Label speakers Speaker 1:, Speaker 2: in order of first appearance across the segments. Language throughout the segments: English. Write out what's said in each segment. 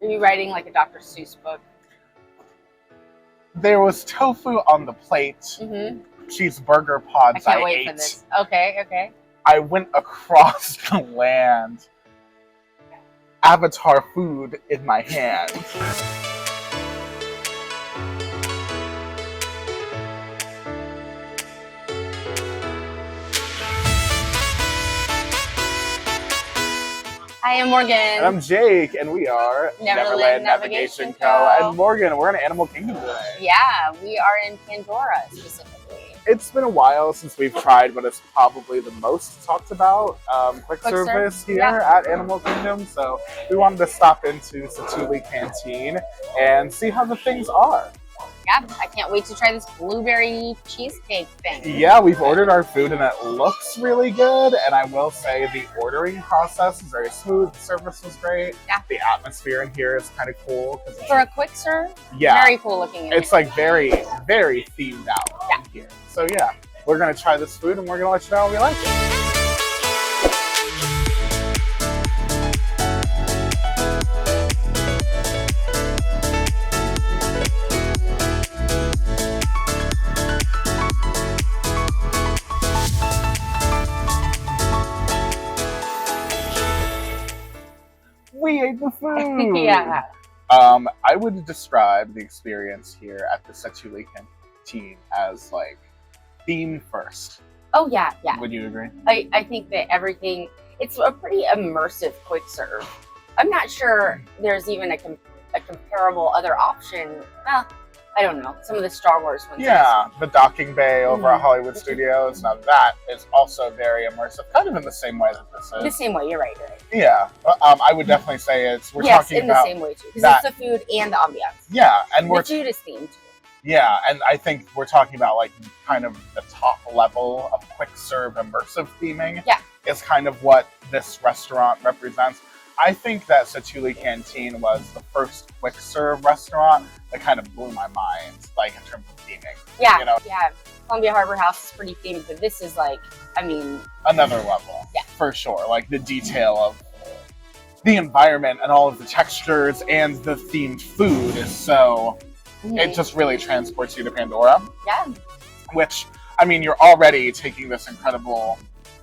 Speaker 1: Are you writing like a Dr. Seuss book?
Speaker 2: There was tofu on the plate. Cheeseburger pods
Speaker 1: I can't wait for this. Okay.
Speaker 2: I went across the land. Avatar food in my hand.
Speaker 1: Hi, I'm Morgan.
Speaker 2: And I'm Jake, and we are
Speaker 1: Neverland Navigation Co.
Speaker 2: And Morgan, we're in Animal Kingdom today.
Speaker 1: Yeah, we are in Pandora specifically.
Speaker 2: It's been a while since we've tried, but it's probably the most talked about quick service here at Animal Kingdom. So we wanted to stop into Sa'tuli Canteen and see how the things are.
Speaker 1: Yeah, I can't wait to try this blueberry cheesecake thing.
Speaker 2: Yeah, we've ordered our food and it looks really good. And I will say the ordering process is very smooth. The service was great.
Speaker 1: Yeah.
Speaker 2: The atmosphere in here is kind of cool.
Speaker 1: For a quick serve?
Speaker 2: Yeah.
Speaker 1: Very cool looking.
Speaker 2: It's like very, very themed out in here. So yeah, we're going to try this food and we're going to let you know how we like it. We ate the food!
Speaker 1: Yeah.
Speaker 2: I would describe the experience here at the Sa'tuli Canteen as like theme first.
Speaker 1: Oh yeah.
Speaker 2: Would you agree?
Speaker 1: I think that everything, it's a pretty immersive quick serve. I'm not sure there's even a comparable other option. Well, I don't know. Some of the Star Wars ones.
Speaker 2: Yeah, the docking bay over at Hollywood Studios. Now that is also very immersive, kind of in the same way that this is.
Speaker 1: The same way, you're right.
Speaker 2: Yeah, I would definitely say we're talking
Speaker 1: in
Speaker 2: about
Speaker 1: the same way too, because it's the food and the ambiance.
Speaker 2: Yeah, and
Speaker 1: the food is themed too.
Speaker 2: Yeah, and I think we're talking about like kind of the top level of quick serve immersive theming.
Speaker 1: Yeah,
Speaker 2: is kind of what this restaurant represents. I think that Sa'tuli Canteen was the first quick serve restaurant that kind of blew my mind, like in terms of theming.
Speaker 1: Yeah,
Speaker 2: you know?
Speaker 1: Yeah. Columbia Harbor House is pretty themed, but this is like, I mean,
Speaker 2: another level.
Speaker 1: Yeah,
Speaker 2: for sure. Like the detail of the environment and all of the textures and the themed food is so. It just really transports you to Pandora.
Speaker 1: Yeah.
Speaker 2: Which, I mean, you're already taking this incredible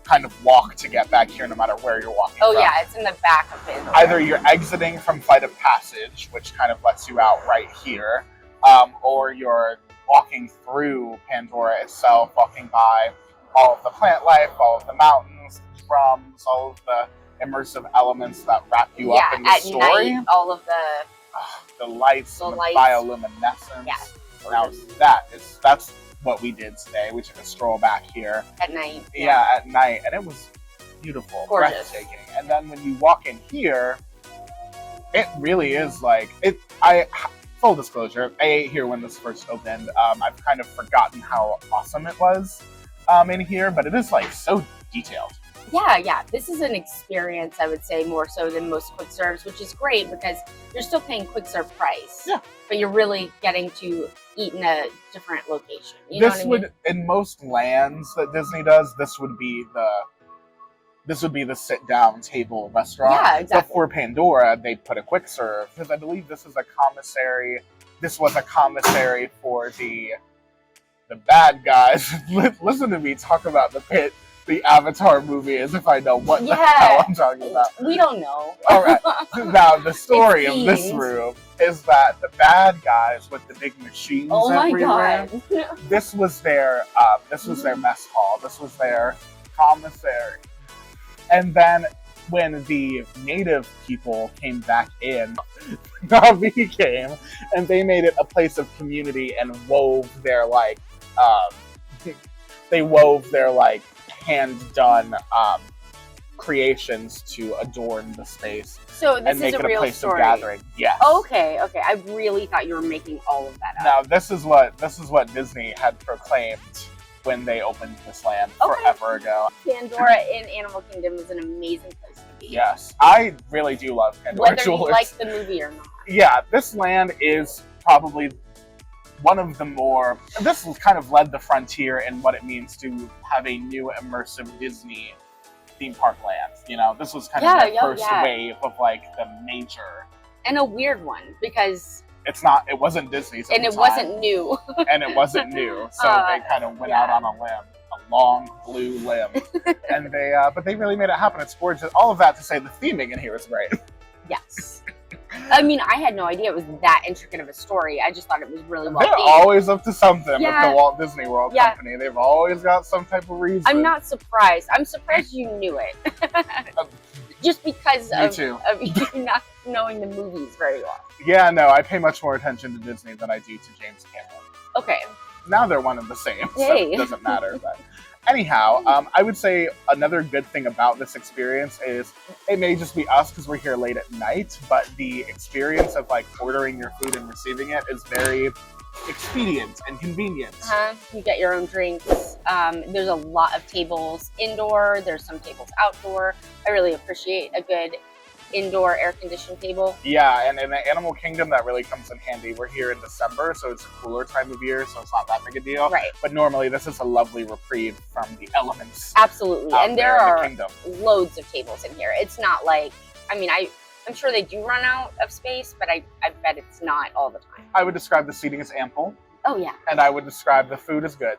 Speaker 2: kind of walk to get back here no matter where you're walking from.
Speaker 1: Yeah, it's in the back of Pandora.
Speaker 2: Either you're exiting from Flight of Passage, which kind of lets you out right here, or you're walking through Pandora itself, walking by all of the plant life, all of the mountains, the drums, all of the immersive elements that wrap you up in the story.
Speaker 1: Night, all of
Speaker 2: the lights, the bioluminescence.
Speaker 1: Yeah.
Speaker 2: Now that's what we did today. We took a stroll back here
Speaker 1: at night.
Speaker 2: Yeah, at night, and it was beautiful,
Speaker 1: gorgeous,
Speaker 2: breathtaking. And then when you walk in here, it really is like it. Full disclosure, I ate here when this first opened. I've kind of forgotten how awesome it was in here, but it is like so detailed.
Speaker 1: Yeah. This is an experience, I would say, more so than most quick serves, which is great because you're still paying quick serve price.
Speaker 2: Yeah. But
Speaker 1: you're really getting to eat in a different location. You know what I mean?
Speaker 2: In most lands that Disney does, this would be the sit-down table restaurant.
Speaker 1: Yeah, exactly.
Speaker 2: But for Pandora, they put a quick serve because I believe this is a commissary. This was a commissary for the bad guys. Listen to me talk about the Avatar movie as if I know what the hell I'm talking about.
Speaker 1: We don't know.
Speaker 2: All right. Now, the story of this room is that the bad guys with the big machines everywhere,
Speaker 1: God.
Speaker 2: this was their mess hall. This was their commissary. And then when the native people came back in, Nav'i came, and they made it a place of community and wove their hand-done creations to adorn the space.
Speaker 1: So this
Speaker 2: is
Speaker 1: a real
Speaker 2: place
Speaker 1: story.
Speaker 2: Of gathering. Yes.
Speaker 1: Okay. I really thought you were making all of that up.
Speaker 2: Now this is what Disney had proclaimed when they opened this land forever ago.
Speaker 1: Pandora in Animal Kingdom is an amazing place to be.
Speaker 2: Yes, I really do love Pandora
Speaker 1: Whether
Speaker 2: Jewelers.
Speaker 1: you like the movie or not.
Speaker 2: Yeah, this land is probably one of the more. This kind of led the frontier in what it means to have a new immersive Disney theme park land. You know, this was kind of the first wave of like the major
Speaker 1: And a weird one because
Speaker 2: it wasn't Disney's
Speaker 1: and
Speaker 2: at
Speaker 1: it
Speaker 2: the time,
Speaker 1: wasn't new.
Speaker 2: and it wasn't new, so they kind of went out on a limb, a long blue limb, and but they really made it happen. It's gorgeous. All of that to say, the theming in here is great.
Speaker 1: Yes. I mean, I had no idea it was that intricate of a story. I just thought it was really well
Speaker 2: They're
Speaker 1: themed.
Speaker 2: always up to something with
Speaker 1: Yeah.
Speaker 2: the Walt Disney World
Speaker 1: Yeah.
Speaker 2: Company. They've always got some type of reason.
Speaker 1: I'm not surprised. I'm surprised you knew it. Just because
Speaker 2: Me
Speaker 1: of
Speaker 2: too.
Speaker 1: you not knowing the movies very well.
Speaker 2: Yeah, no, I pay much more attention to Disney than I do to James Cameron.
Speaker 1: Okay.
Speaker 2: Now they're one and the same, so
Speaker 1: Yay.
Speaker 2: it doesn't matter. But anyhow, I would say another good thing about this experience is it may just be us because we're here late at night, but the experience of like ordering your food and receiving it is very expedient and convenient.
Speaker 1: You get your own drinks. There's a lot of tables indoor. There's some tables outdoor. I really appreciate a good indoor air-conditioned table.
Speaker 2: Yeah, and in the Animal Kingdom, that really comes in handy. We're here in December, so it's a cooler time of year, so it's not that big a deal.
Speaker 1: Right.
Speaker 2: But normally, this is a lovely reprieve from the elements.
Speaker 1: Absolutely.
Speaker 2: out
Speaker 1: And
Speaker 2: there
Speaker 1: there
Speaker 2: in the
Speaker 1: are
Speaker 2: kingdom.
Speaker 1: loads of tables in here. It's not like, I mean, I'm sure they do run out of space, but I bet it's not all the time.
Speaker 2: I would describe the seating as ample,
Speaker 1: Oh, yeah.
Speaker 2: and I would describe the food as good.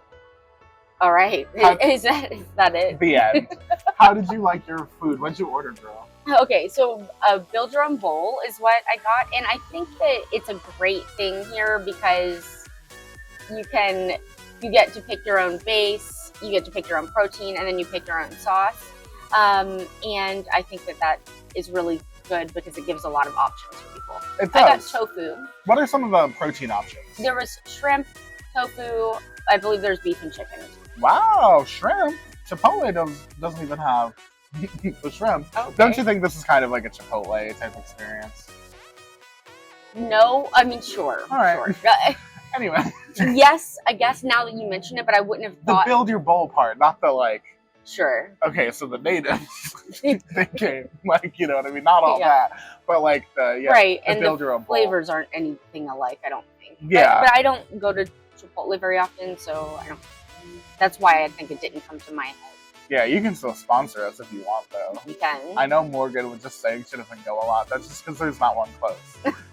Speaker 1: All right.
Speaker 2: How-
Speaker 1: Is that it?
Speaker 2: The end. How did you like your food? What'd you order, girl?
Speaker 1: Okay, so a build your own bowl is what I got, and I think that it's a great thing here because you get to pick your own base, you get to pick your own protein, and then you pick your own sauce. And I think that is really good because it gives a lot of options for people.
Speaker 2: It
Speaker 1: I got
Speaker 2: does.
Speaker 1: tofu.
Speaker 2: What are some of the protein options?
Speaker 1: There was shrimp, tofu. I believe there's beef and chicken.
Speaker 2: Wow, shrimp. Chipotle doesn't even have the shrimp.
Speaker 1: Okay.
Speaker 2: Don't you think this is kind of like a Chipotle type experience?
Speaker 1: No, I mean sure.
Speaker 2: All right.
Speaker 1: Sure.
Speaker 2: Anyway,
Speaker 1: Yes, I guess now that you mention it, but I wouldn't have
Speaker 2: the
Speaker 1: thought.
Speaker 2: build your bowl part, not the like.
Speaker 1: Sure.
Speaker 2: Okay, so the natives they came like, you know what I mean, not all
Speaker 1: Yeah.
Speaker 2: that, but like the
Speaker 1: Right,
Speaker 2: the
Speaker 1: and
Speaker 2: build
Speaker 1: the
Speaker 2: your own bowl.
Speaker 1: flavors aren't anything alike, I don't think.
Speaker 2: Yeah.
Speaker 1: But I don't go to Chipotle very often, so I don't. That's why I think it didn't come to my head.
Speaker 2: Yeah, you can still sponsor us if you want, though.
Speaker 1: You can.
Speaker 2: I know Morgan was just saying she doesn't go a lot. That's just because there's not one close.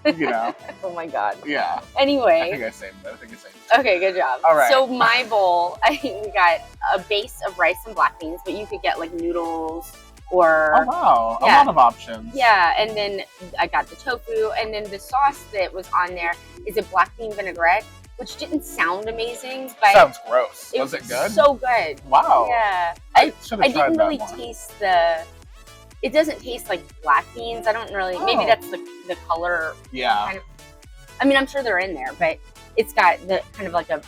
Speaker 2: You know?
Speaker 1: Oh my god.
Speaker 2: Yeah. I
Speaker 1: Anyway.
Speaker 2: think I saved it.
Speaker 1: Okay, good job.
Speaker 2: All right.
Speaker 1: So my bowl, we got a base of rice and black beans, but you could get like noodles or
Speaker 2: Oh, wow.
Speaker 1: Yeah.
Speaker 2: A lot of options.
Speaker 1: yeah, and then I got the tofu, and then the sauce that was on there is a black bean vinaigrette, which didn't sound amazing, but
Speaker 2: Sounds gross. Was it good?
Speaker 1: So good.
Speaker 2: Wow.
Speaker 1: Yeah.
Speaker 2: I should
Speaker 1: I
Speaker 2: have tried
Speaker 1: didn't
Speaker 2: that
Speaker 1: really
Speaker 2: one.
Speaker 1: taste it doesn't taste like black beans. I don't really, maybe
Speaker 2: Oh.
Speaker 1: that's the color.
Speaker 2: Yeah.
Speaker 1: Kind of, I mean, I'm sure they're in there, but it's got the kind of like a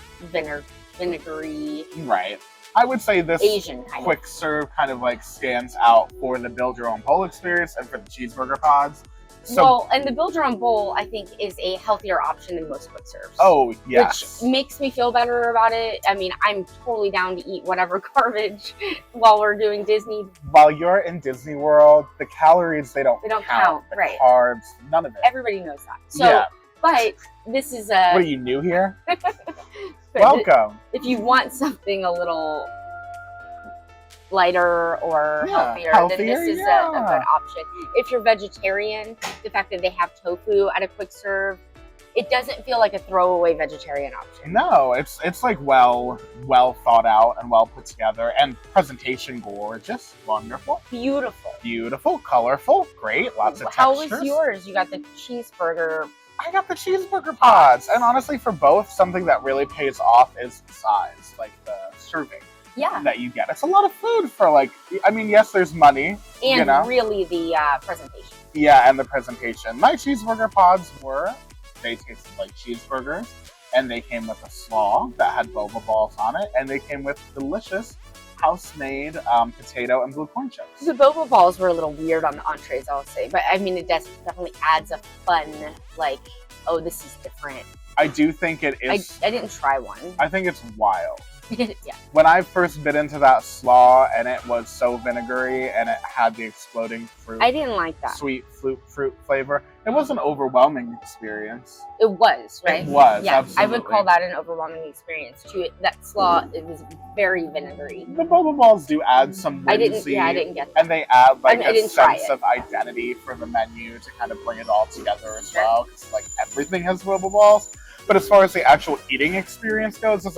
Speaker 1: vinegary
Speaker 2: Right. I would say this
Speaker 1: Asian kind
Speaker 2: quick serve kind of like stands out for the build your own bowl experience and for the cheeseburger pods. So,
Speaker 1: well, and the build your own bowl, I think, is a healthier option than most quick serves.
Speaker 2: oh yes.
Speaker 1: Which makes me feel better about it. I mean, I'm totally down to eat whatever garbage while we're doing Disney.
Speaker 2: While you're in Disney World, the calories they don't count. The
Speaker 1: right.
Speaker 2: carbs, none of it.
Speaker 1: Everybody knows that. So,
Speaker 2: Yeah.
Speaker 1: but this is
Speaker 2: What are you new here?
Speaker 1: but
Speaker 2: Welcome.
Speaker 1: if you want something a little lighter or
Speaker 2: Yeah,
Speaker 1: healthier, then this is a
Speaker 2: yeah.
Speaker 1: good option. If you're vegetarian, the fact that they have tofu at a quick serve, it doesn't feel like a throwaway vegetarian option.
Speaker 2: No, it's like well thought out and well put together, and presentation gorgeous, wonderful,
Speaker 1: Beautiful.
Speaker 2: colorful, great, lots of
Speaker 1: How
Speaker 2: textures.
Speaker 1: was yours? You got the cheeseburger.
Speaker 2: I got the cheeseburger pods, and honestly, for both, something that really pays off is the size, like the serving
Speaker 1: Yeah.
Speaker 2: that you get. It's a lot of food for like. I mean, yes, there's money,
Speaker 1: And
Speaker 2: you know?
Speaker 1: really the presentation.
Speaker 2: Yeah, and the presentation. My cheeseburger pods they tasted like cheeseburgers, and they came with a slaw that had boba balls on it, and they came with delicious house-made potato and blue corn chips.
Speaker 1: The boba balls were a little weird on the entrees, I'll say. But I mean, it definitely adds a fun, like, oh, this is different.
Speaker 2: I do think it is.
Speaker 1: I didn't try one.
Speaker 2: I think it's wild.
Speaker 1: Yeah.
Speaker 2: When I first bit into that slaw and it was so vinegary and it had the exploding fruit,
Speaker 1: I didn't like that.
Speaker 2: sweet fruit flavor, it was an overwhelming experience.
Speaker 1: It was, right?
Speaker 2: It was,
Speaker 1: yeah.
Speaker 2: absolutely.
Speaker 1: I would call that an overwhelming experience too. That slaw, it was very vinegary.
Speaker 2: The boba balls do add some whimsy.
Speaker 1: I didn't get that.
Speaker 2: And they add like
Speaker 1: I
Speaker 2: a
Speaker 1: didn't try
Speaker 2: sense
Speaker 1: it.
Speaker 2: of identity for the menu to kind of bring it all together as well. Because like everything has boba balls. But as far as the actual eating experience goes, it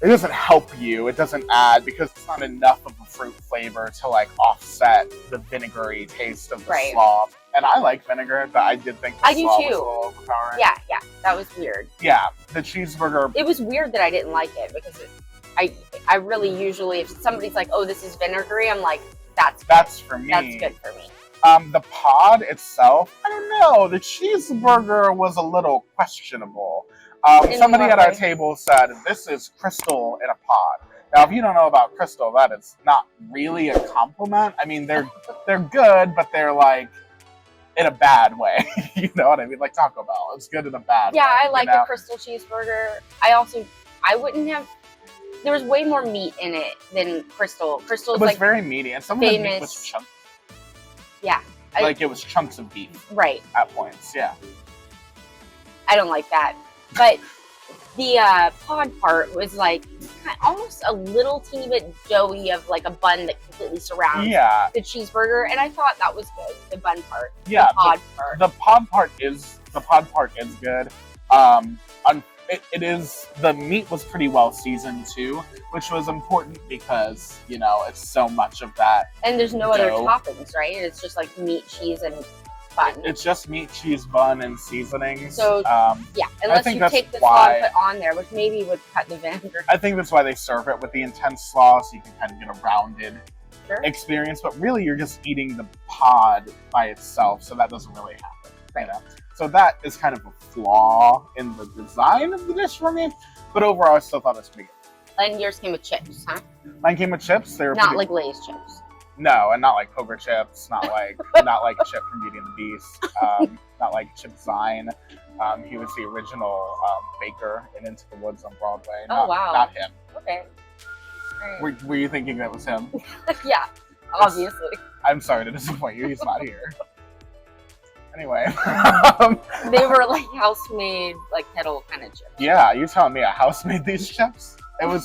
Speaker 2: doesn't help you. It doesn't add, because it's not enough of a fruit flavor to like offset the vinegary taste of the slaw. And I like vinegar, but I did think the slaw was a little overpowering.
Speaker 1: Yeah, that was weird.
Speaker 2: Yeah, the cheeseburger.
Speaker 1: It was weird that I didn't like it, because I really usually, if somebody's like, oh, this is vinegary, I'm like, that's
Speaker 2: for me.
Speaker 1: That's good for me.
Speaker 2: The pod itself, I don't know. The cheeseburger was a little questionable. Somebody at our table said, this is crystal in a pod. Now, if you don't know about crystal, that is not really a compliment. I mean, they're good, but they're like in a bad way. You know what I mean? Like Taco Bell, it's good in a bad way.
Speaker 1: Yeah, I like a crystal cheeseburger. I wouldn't have. There was way more meat in it than crystal. Crystal
Speaker 2: was
Speaker 1: like
Speaker 2: very meaty, and some of the meat was chunky.
Speaker 1: Yeah,
Speaker 2: like it was chunks of beef.
Speaker 1: Right.
Speaker 2: At points, yeah.
Speaker 1: I don't like that. But the pod part was like almost a little teeny bit doughy of like a bun that completely surrounds the cheeseburger, and I thought that was good. The bun part, the pod part.
Speaker 2: The pod part is good. It is, the meat was pretty well seasoned too, which was important because, you know, it's so much of that.
Speaker 1: And there's no other toppings, right? It's just like meat, cheese, and bun.
Speaker 2: It's just meat, cheese, bun, and seasonings.
Speaker 1: So, unless you take the slaw and put on there, which maybe would cut the vinegar.
Speaker 2: I think that's why they serve it with the intense slaw, so you can kind of get a rounded experience. But really, you're just eating the pod by itself, so that doesn't really happen.
Speaker 1: Right.
Speaker 2: You know? So that is kind of a flaw in the design of the dish for me. But overall, I still thought it was pretty good.
Speaker 1: And yours came with chips, huh?
Speaker 2: Mine came with chips. They were
Speaker 1: not like Lay's chips.
Speaker 2: No, and not like poker chips, not like Chip from Beauty and the Beast, not like Chip Zine. He was the original baker in Into the Woods on Broadway.
Speaker 1: Wow.
Speaker 2: Not him.
Speaker 1: Okay.
Speaker 2: Right. Were you thinking that was him?
Speaker 1: Yeah, obviously.
Speaker 2: I'm sorry to disappoint you. He's not here. Anyway.
Speaker 1: They were like house-made, like kettle kind of chips.
Speaker 2: Yeah, you're telling me a house made these chips? They were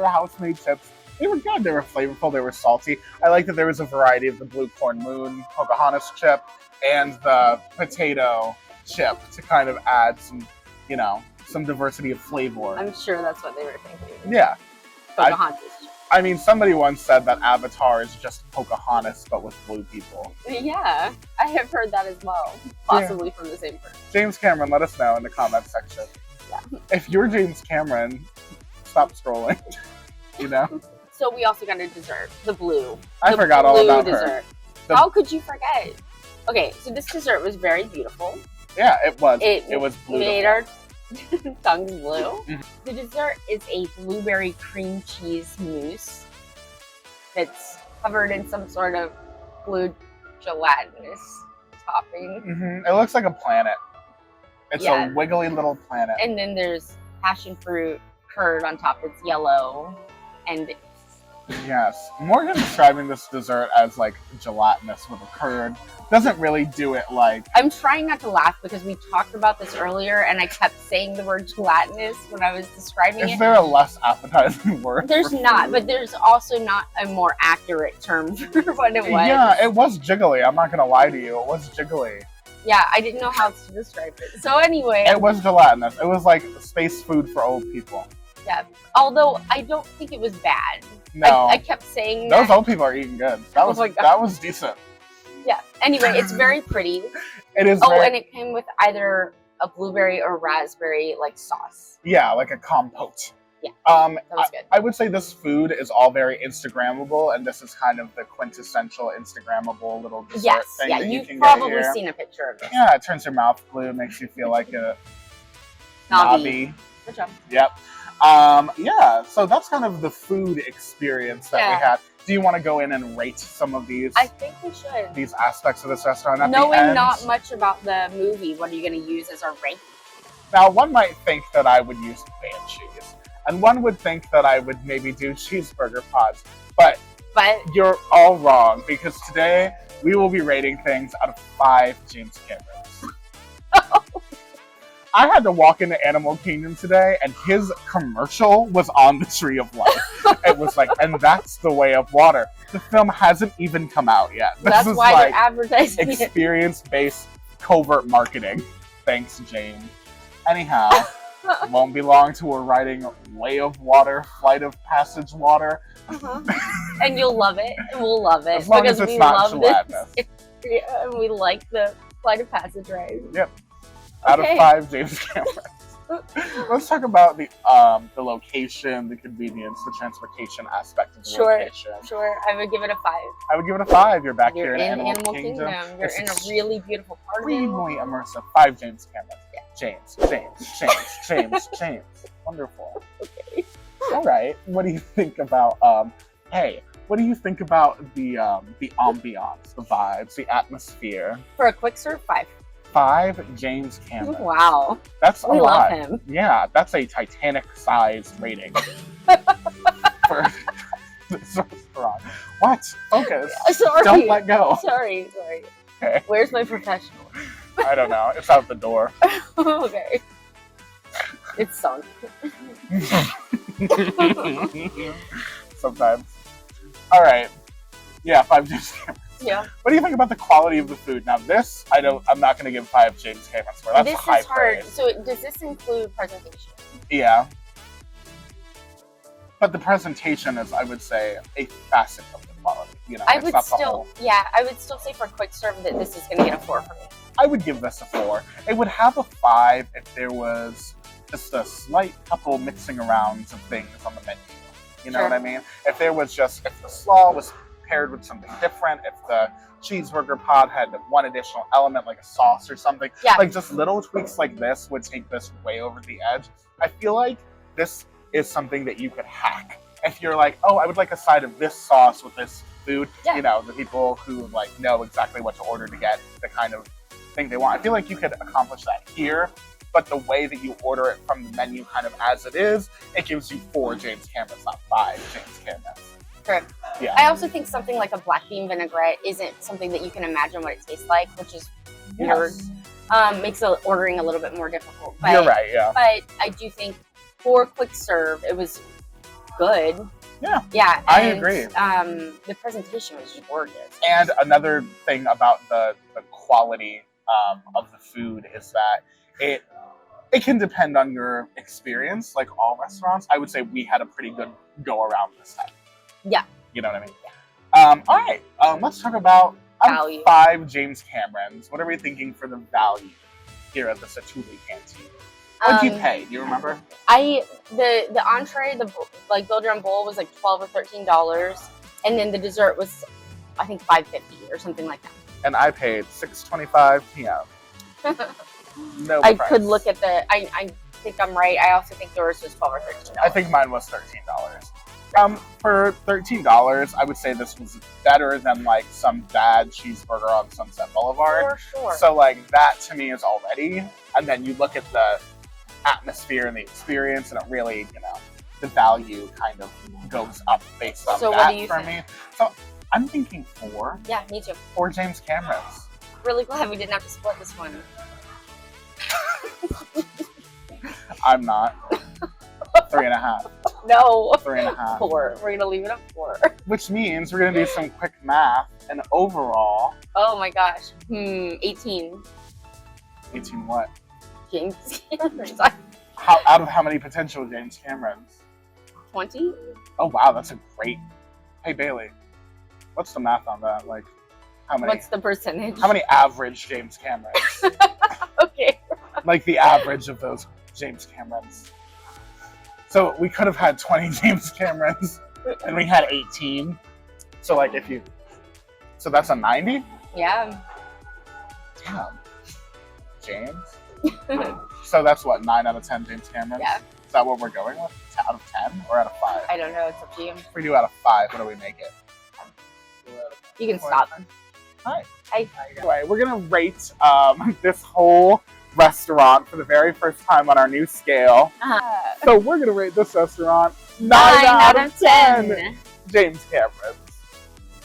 Speaker 2: house-made chips. They were good. They were flavorful. They were salty. I like that there was a variety of the Blue Corn Moon Pocahontas chip and the potato chip to kind of add some, you know, some diversity of flavor.
Speaker 1: I'm sure that's what they were thinking.
Speaker 2: Yeah.
Speaker 1: Pocahontas chip.
Speaker 2: I mean, somebody once said that Avatar is just Pocahontas, but with blue people.
Speaker 1: Yeah, I have heard that as well. Possibly from the same person.
Speaker 2: James Cameron, let us know in the comments section.
Speaker 1: Yeah.
Speaker 2: If you're James Cameron, stop scrolling. You know?
Speaker 1: So we also got a dessert, the blue.
Speaker 2: I forgot all about
Speaker 1: dessert.
Speaker 2: her.
Speaker 1: How could you forget? Okay, so this dessert was very beautiful.
Speaker 2: Yeah, it was. It was blue.
Speaker 1: Made our tongues blue.
Speaker 2: Mm-hmm.
Speaker 1: The dessert is a blueberry cream cheese mousse that's covered in some sort of blue gelatinous topping.
Speaker 2: Mm-hmm. It looks like a planet. It's a wiggly little planet.
Speaker 1: And then there's passion fruit curd on top that's yellow. And
Speaker 2: yes, Morgan describing this dessert as like gelatinous with a curd doesn't really do it like...
Speaker 1: I'm trying not to laugh because we talked about this earlier and I kept saying the word gelatinous when I was describing it.
Speaker 2: Is there a less appetizing word?
Speaker 1: There's not, but there's also not a more accurate term for what it was.
Speaker 2: Yeah, it was jiggly. I'm not going to lie to you. It was jiggly.
Speaker 1: Yeah, I didn't know how to describe it. So anyway...
Speaker 2: It was gelatinous. It was like space food for old people.
Speaker 1: Yeah, although I don't think it was bad.
Speaker 2: No.
Speaker 1: I kept saying
Speaker 2: those old people are eating good. That was decent.
Speaker 1: Yeah. Anyway, it's very pretty.
Speaker 2: It is.
Speaker 1: Oh, and it came with either a blueberry or raspberry like sauce.
Speaker 2: Yeah, like a compote.
Speaker 1: Yeah. That was good.
Speaker 2: I would say this food is all very Instagrammable, and this is kind of the quintessential Instagrammable little dessert thing.
Speaker 1: Yeah,
Speaker 2: that
Speaker 1: you've
Speaker 2: can
Speaker 1: probably
Speaker 2: get here.
Speaker 1: seen a picture of it.
Speaker 2: Yeah, it turns your mouth blue, makes you feel like a Nav'i.
Speaker 1: Good job.
Speaker 2: Yep. Yeah, so that's kind of the food experience that we had. Do you want to go in and rate some of these?
Speaker 1: I think we should.
Speaker 2: These aspects of this restaurant at
Speaker 1: Knowing
Speaker 2: the end?
Speaker 1: not much about the movie, what are you going to use as our ranking?
Speaker 2: Now, one might think that I would use band cheese. And one would think that I would maybe do cheeseburger pods, but
Speaker 1: But
Speaker 2: you're all wrong, because today we will be rating things out of 5 James Camerons. I had to walk into Animal Kingdom today, and his commercial was on the Tree of Life. It was like, and that's the way of water. The film hasn't even come out yet. This
Speaker 1: that's
Speaker 2: is
Speaker 1: why
Speaker 2: like
Speaker 1: they're advertising it.
Speaker 2: experience-based covert marketing. Thanks, Jane. Anyhow, won't be long till we're writing Way of Water, Flight of Passage Water.
Speaker 1: And you'll love it, and we'll love it.
Speaker 2: As long
Speaker 1: because
Speaker 2: as it's
Speaker 1: we
Speaker 2: not
Speaker 1: love
Speaker 2: gelatinous.
Speaker 1: this. And we like the Flight of Passage ride.
Speaker 2: Yep. Out of 5 James Camerons. Let's talk about the location, the convenience, the transportation aspect of the location.
Speaker 1: Sure. I would give it a 5.
Speaker 2: I would give it a 5. You're back
Speaker 1: You're
Speaker 2: here in
Speaker 1: in
Speaker 2: Animal Kingdom.
Speaker 1: You're in a really beautiful part of it.
Speaker 2: Extremely immersive. 5 James Camerons. Yeah. James. Wonderful.
Speaker 1: Okay.
Speaker 2: All right. What do you think about what do you think about the ambiance, the vibes, the atmosphere?
Speaker 1: For a quick serve, 5.
Speaker 2: 5 James Camerons.
Speaker 1: Wow.
Speaker 2: That's a
Speaker 1: We
Speaker 2: lot.
Speaker 1: love him.
Speaker 2: Yeah, that's a Titanic-sized rating for this restaurant. What? Focus.
Speaker 1: Sorry.
Speaker 2: Don't let go.
Speaker 1: Sorry.
Speaker 2: Okay.
Speaker 1: Where's my professional?
Speaker 2: I don't know. It's out the door.
Speaker 1: Okay. It's sunk.
Speaker 2: Sometimes. All right. Yeah, 5 James Camerons.
Speaker 1: Yeah.
Speaker 2: What do you think about the quality of the food? Now, this I'm not going to give 5 James Camerons for. That's
Speaker 1: This
Speaker 2: high
Speaker 1: is hard.
Speaker 2: praise.
Speaker 1: So does this include presentation?
Speaker 2: Yeah. But the presentation is, I would say, a facet of the quality. You know,
Speaker 1: I
Speaker 2: it's
Speaker 1: would
Speaker 2: not the whole.
Speaker 1: I would still say for quick serve that this is going to get a 4 for me.
Speaker 2: I would give this a 4. It would have a 5 if there was just a slight couple mixing around of things on the menu. You know
Speaker 1: Sure.
Speaker 2: what I mean? If the slaw was paired with something different, if the cheeseburger pod had one additional element like a sauce or something,
Speaker 1: Yeah.
Speaker 2: like just little tweaks like this would take this way over the edge. I feel like this is something that you could hack. If you're like, oh, I would like a side of this sauce with this food,
Speaker 1: Yeah.
Speaker 2: you know, the people who like know exactly what to order to get the kind of thing they want. I feel like you could accomplish that here, but the way that you order it from the menu kind of as it is, it gives you 4 James Camerons, not 5 James Camerons.
Speaker 1: Sure.
Speaker 2: Yeah.
Speaker 1: I also think something like a black bean vinaigrette isn't something that you can imagine what it tastes like, which is weird.
Speaker 2: Yes.
Speaker 1: Makes ordering a little bit more difficult. But,
Speaker 2: You're right, yeah.
Speaker 1: But I do think for quick serve, it was good.
Speaker 2: Yeah.
Speaker 1: Yeah.
Speaker 2: I
Speaker 1: and,
Speaker 2: agree.
Speaker 1: The presentation was gorgeous.
Speaker 2: And another thing about the quality of the food is that it can depend on your experience, like all restaurants. I would say we had a pretty good go around this time.
Speaker 1: Yeah.
Speaker 2: You know what I mean? All right. Let's talk about
Speaker 1: Value.
Speaker 2: 5 James Camerons. What are we thinking for the value here at the Sa'tuli Canteen? What did you pay? Do you remember?
Speaker 1: The entree, the like build your own bowl was like $12 or $13, and then the dessert was I think $5.50 or something like that.
Speaker 2: And I paid $6.25 p.m. No
Speaker 1: I
Speaker 2: price.
Speaker 1: could look at the. I think I'm right. I also think yours was $12 or $13.
Speaker 2: I think mine was $13. For $13, I would say this was better than like some bad cheeseburger on Sunset Boulevard.
Speaker 1: For sure.
Speaker 2: So like that to me is already, and then you look at the atmosphere and the experience, and it really, you know, the value kind of goes up based on
Speaker 1: So
Speaker 2: that
Speaker 1: what do you
Speaker 2: for
Speaker 1: think?
Speaker 2: me. So I'm thinking 4.
Speaker 1: Yeah, me too.
Speaker 2: 4 James Camerons.
Speaker 1: Really glad we didn't have to split this one.
Speaker 2: I'm not. 3.5.
Speaker 1: No.
Speaker 2: 3.5.
Speaker 1: 4. We're gonna leave it at 4.
Speaker 2: Which means we're gonna do some quick math, and overall,
Speaker 1: Oh my gosh. 18.
Speaker 2: 18 what?
Speaker 1: James.
Speaker 2: Out of how many potential James Camerons?
Speaker 1: 20.
Speaker 2: Oh wow, that's a great. Hey Bailey, what's the math on that? Like, how many?
Speaker 1: What's the percentage?
Speaker 2: How many average James Camerons?
Speaker 1: Okay.
Speaker 2: Like the average of those James Camerons. So we could have had 20 James Camerons, and we had 18. So like so that's a 90.
Speaker 1: Yeah.
Speaker 2: Damn. James. So that's what, 9 out of 10 James Camerons?
Speaker 1: Yeah.
Speaker 2: Is that what we're going with? Out of 10 or out of 5?
Speaker 1: I don't know. It's up to you.
Speaker 2: If we do out of 5, what do we make it?
Speaker 1: You can stop.
Speaker 2: Hi.
Speaker 1: Hi.
Speaker 2: Anyway, we're gonna rate this whole restaurant for the very first time on our new scale. So we're going to rate this restaurant 9 out of 10 James Cameron's.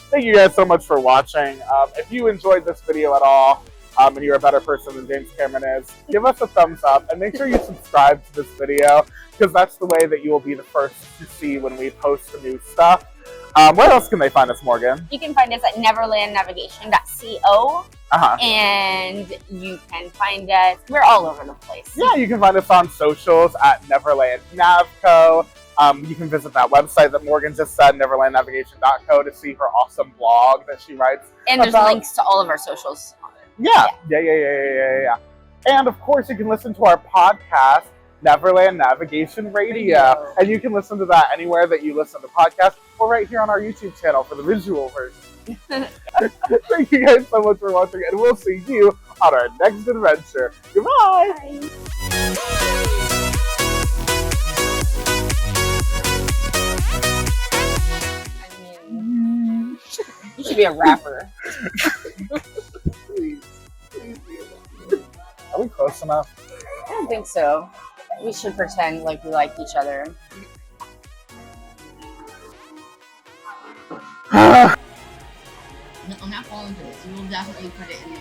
Speaker 2: Thank you guys so much for watching. If you enjoyed this video at all, and you're a better person than James Cameron is, give us a thumbs up and make sure you subscribe to this video, because that's the way that you will be the first to see when we post the new stuff. Where else can they find us, Morgan?
Speaker 1: You can find us at neverlandnavigation.co. And you can find us, we're all over the place.
Speaker 2: Yeah, you can find us on socials at Neverland Navco. You can visit that website that Morgan just said, neverlandnavigation.co, to see her awesome blog that she writes.
Speaker 1: And there's links to all of our socials on it.
Speaker 2: Yeah. And of course, you can listen to our podcast, Neverland Navigation Radio. And you can listen to that anywhere that you listen to podcasts, or right here on our YouTube channel for the visual version. Thank you guys so much for watching, and we'll see you on our next adventure. Goodbye!
Speaker 1: Bye. You should be a rapper.
Speaker 2: Please be a rapper. Are we close enough?
Speaker 1: I don't think so. We should pretend like we like each other.
Speaker 3: I'm not falling for this. You will definitely put it in the